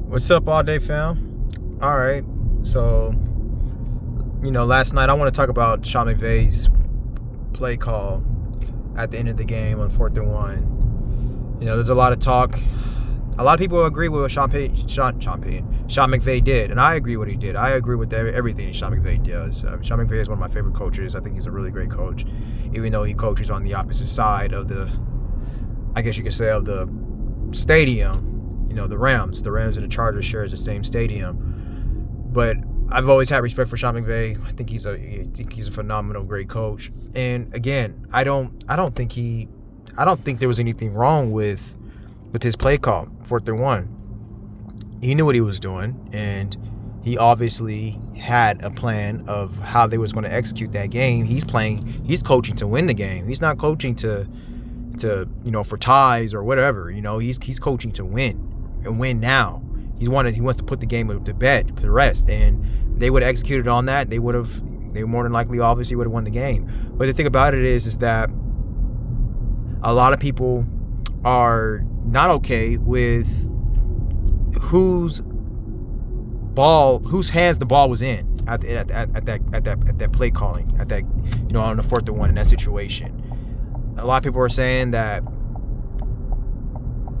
What's up, all day fam? All right, so last night I want to talk about Sean McVay's play call at the end of the game on 4th and 1. There's a lot of talk. A lot of people agree with what Sean McVay did, and I agree with what he did. I agree with everything Sean McVay does. Sean McVay is one of my favorite coaches. I think he's a really great coach, even though he coaches on the opposite side of the, I guess you could say, of the stadium. The Rams. The Rams and the Chargers shares the same stadium. But I've always had respect for Sean McVay. I think he's a phenomenal, great coach. And again, I don't think there was anything wrong with his play call, 4th and 1. He knew what he was doing, and he obviously had a plan of how they was going to execute that game. He's coaching to win the game. He's not coaching to for ties or whatever. He's coaching to win. And win now. He wants to put the game to bed, to rest, and they would have executed on that. They more than likely, obviously, would have won the game. But the thing about it is that a lot of people are not okay with whose hands the ball was in at that play calling, on the 4th and 1 in that situation. A lot of people are saying that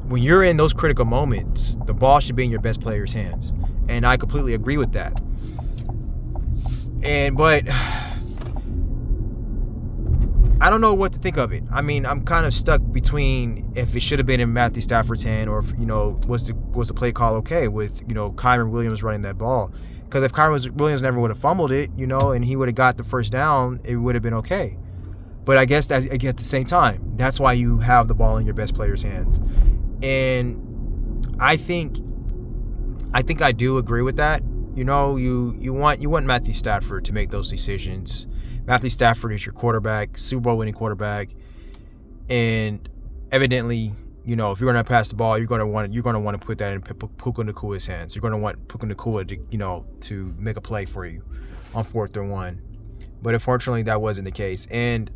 when you're in those critical moments, the ball should be in your best player's hands. And I completely agree with that. But I don't know what to think of it. I mean, I'm kind of stuck between if it should have been in Matthew Stafford's hand or if, was the play call okay with, Kyren Williams running that ball. Because if Kyren Williams never would have fumbled it, and he would have got the first down, it would have been okay. But I guess at the same time, that's why you have the ball in your best player's hands. And I think I do agree with that. You want Matthew Stafford to make those decisions. Matthew Stafford is your quarterback, Super Bowl winning quarterback, and evidently, if you're going to pass the ball, you're going to want to put that in Puka Nakua's hands. You're going to want Puka Nakua to make a play for you on 4th and 1. But unfortunately, that wasn't the case. And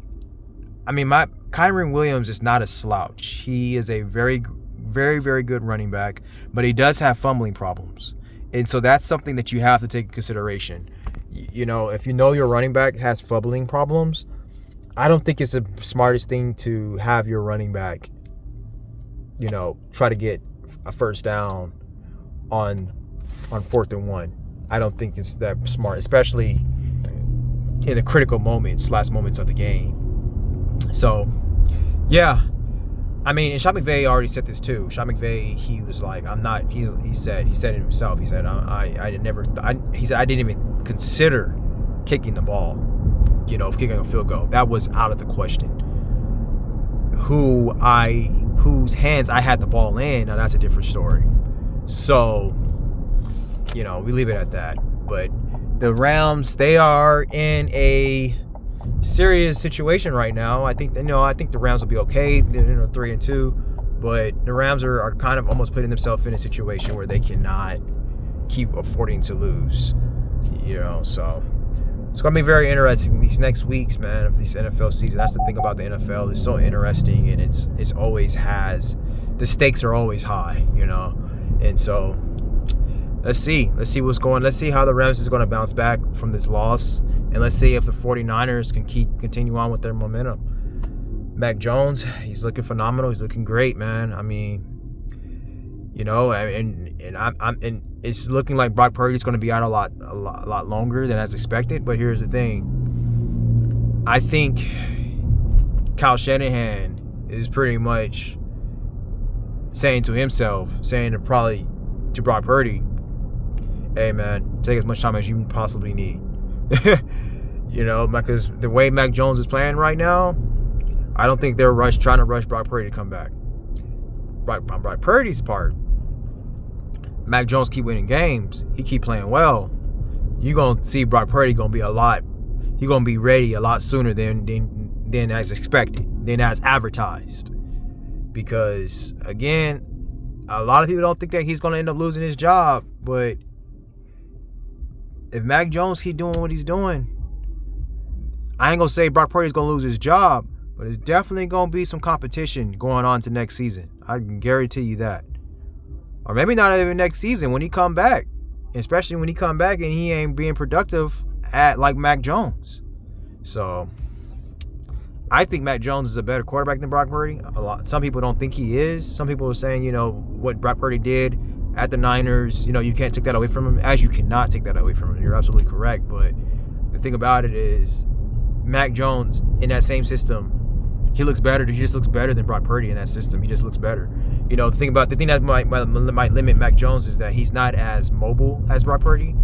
I mean, Kyren Williams is not a slouch. He is a very, very, very good running back, but he does have fumbling problems. And so that's something that you have to take into consideration. If your running back has fumbling problems, I don't think it's the smartest thing to have your running back, try to get a first down on 4th and 1. I don't think it's that smart, especially in the critical last moments of the game. So, yeah. I mean, and Sean McVay already said this too. Sean McVay, he was like, he said it himself. He said, he said, I didn't even consider kicking the ball, kicking a field goal. That was out of the question. Whose hands I had the ball in, now that's a different story. So, we leave it at that. But the Rams, they are in a serious situation right now. I think the Rams will be okay. They're 3-2, but the Rams are kind of almost putting themselves in a situation where they cannot keep affording to lose. So it's gonna be very interesting these next weeks, man, of this NFL season. That's the thing about the NFL. It's so interesting, and it's always has the stakes are always high, and so let's see what's going. Let's see how the Rams is going to bounce back from this loss. And let's see if the 49ers can continue on with their momentum. Mac Jones, he's looking phenomenal. He's looking great, man. I mean, and it's looking like Brock Purdy is going to be out a lot longer than as expected. But here's the thing. I think Kyle Shanahan is pretty much saying to Brock Purdy, hey, man, take as much time as you possibly need. Because the way Mac Jones is playing right now, I don't think they're trying to rush Brock Purdy to come back. On Brock Purdy's part, Mac Jones keep winning games. He keep playing well. You're going to see Brock Purdy going to be ready a lot sooner than as expected, than as advertised. Because, again, a lot of people don't think that he's going to end up losing his job, but if Mac Jones keep doing what he's doing, I ain't going to say Brock Purdy's going to lose his job, but it's definitely going to be some competition going on to next season. I can guarantee you that. Or maybe not even next season when he come back. Especially when he come back and he ain't being productive at like Mac Jones. So I think Mac Jones is a better quarterback than Brock Purdy. Some people don't think he is. Some people are saying, what Brock Purdy did at the Niners, you can't take that away from him, as you cannot take that away from him. You're absolutely correct. But the thing about it is Mac Jones in that same system, he looks better. He just looks better than Brock Purdy in that system. He just looks better. The thing that might limit Mac Jones is that he's not as mobile as Brock Purdy.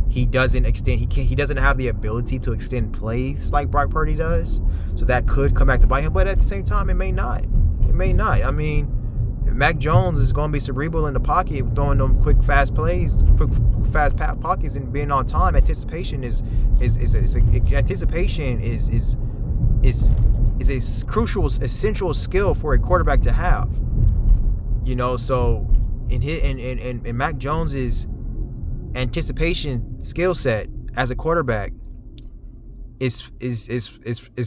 He doesn't have the ability to extend plays like Brock Purdy does. So that could come back to bite him. But at the same time, it may not. I mean, Mac Jones is going to be cerebral in the pocket, throwing them quick, fast plays, fast pockets, and being on time. Anticipation is a crucial, essential skill for a quarterback to have. So in Mac Jones's anticipation skill set as a quarterback is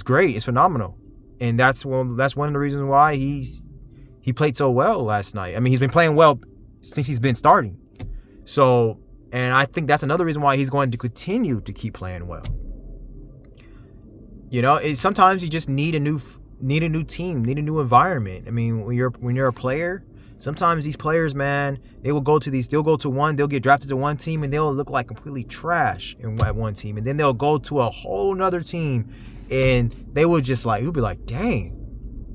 great. It's phenomenal, and that's one of the reasons why he played so well last night. I mean, he's been playing well since he's been starting. So, and I think that's another reason why he's going to continue to keep playing well. Sometimes you just need a new team, need a new environment. I mean, when you're a player, sometimes these players, man, they'll go get drafted to one team and they'll look like completely trash at one team. And then they'll go to a whole nother team and you'll be like, dang,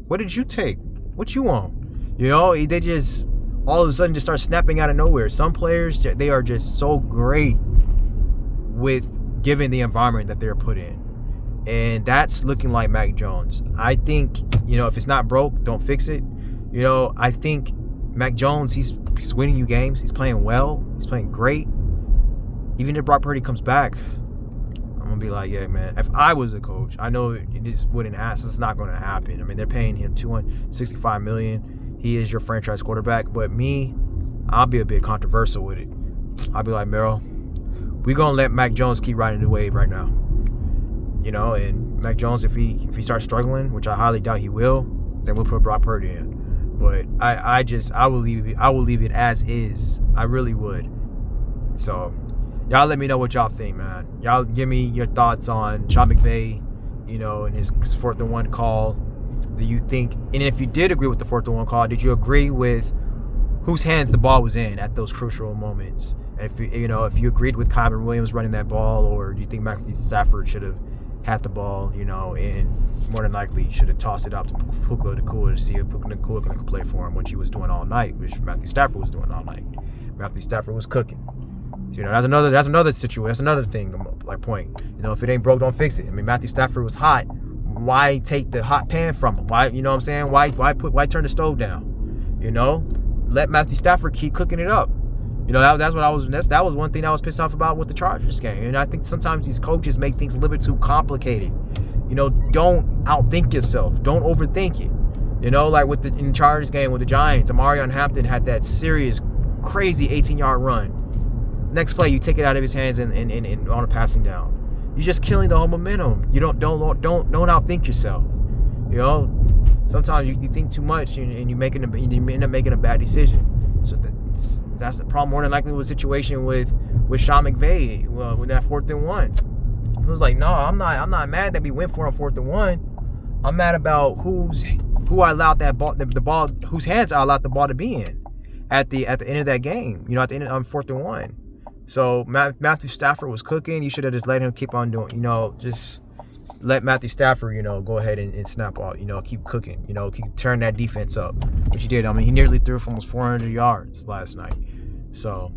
what did you take? What you want? They just all of a sudden just start snapping out of nowhere. Some players, they are just so great with given the environment that they're put in. And that's looking like Mac Jones. I think, if it's not broke, don't fix it. I think Mac Jones, he's winning you games. He's playing well. He's playing great. Even if Brock Purdy comes back, I'm going to be like, yeah, man, if I was a coach, I know it just wouldn't happen. It's not going to happen. I mean, they're paying him $265 million. He is your franchise quarterback. But me, I'll be a bit controversial with it. I'll be like, Merrill, we're going to let Mac Jones keep riding the wave right now. And Mac Jones, if he starts struggling, which I highly doubt he will, then we'll put Brock Purdy in. But I will leave it as is. I really would. So y'all let me know what y'all think, man. Y'all give me your thoughts on Sean McVay, and his 4th and 1 call. Do you think, and if you did agree with the 4th and 1 call, did you agree with whose hands the ball was in at those crucial moments? And if you agreed with Kyren Williams running that ball, or do you think Matthew Stafford should have had the ball, and more than likely should have tossed it out to Puka Nakua to see if Puka Nakua can play for him, which he was doing all night, which Matthew Stafford was doing all night. Matthew Stafford was cooking. So, that's another situation. That's another thing, like point. If it ain't broke, don't fix it. I mean, Matthew Stafford was hot. Why take the hot pan from him? Why, what I'm saying? Why turn the stove down? Let Matthew Stafford keep cooking it up. That was one thing I was pissed off about with the Chargers game. And I think sometimes these coaches make things a little bit too complicated. Don't outthink yourself. Don't overthink it. Like in the Chargers game with the Giants, Amarion Hampton had that serious, crazy 18-yard run. Next play, you take it out of his hands and on a passing down. You're just killing the whole momentum. You don't outthink yourself. Sometimes you think too much and you end up making a bad decision. So that's the problem. More than likely was a situation with Sean McVay with that 4th and 1. It was like, no, I'm not mad that we went for a 4th and 1. I'm mad about who I allowed that ball, the ball, whose hands I allowed the ball to be in at the end of that game. At the end of 4th and 1. So Matthew Stafford was cooking. You should have just let him keep on doing. Just let Matthew Stafford, go ahead and snap out. Keep cooking. Keep turn that defense up, which he did. I mean, he nearly threw for almost 400 yards last night. So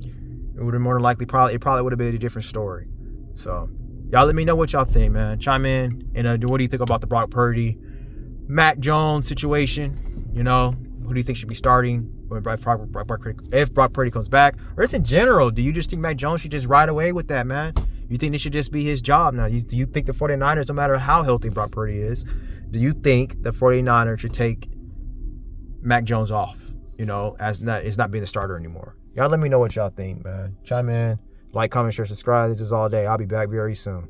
it would have more than likely it probably would have been a different story. So y'all let me know what y'all think, man. Chime in and what do you think about the Brock Purdy, Mac Jones situation? Who do you think should be starting when if Brock Purdy comes back, or it's in general? Do you just think Mac Jones should just ride away with that, man? You think it should just be his job now? Do you think the 49ers, no matter how healthy Brock Purdy is, do you think the 49ers should take Mac Jones off? As not being the starter anymore. Y'all let me know what y'all think, man. Chime in, like, comment, share, subscribe. This is all day. I'll be back very soon.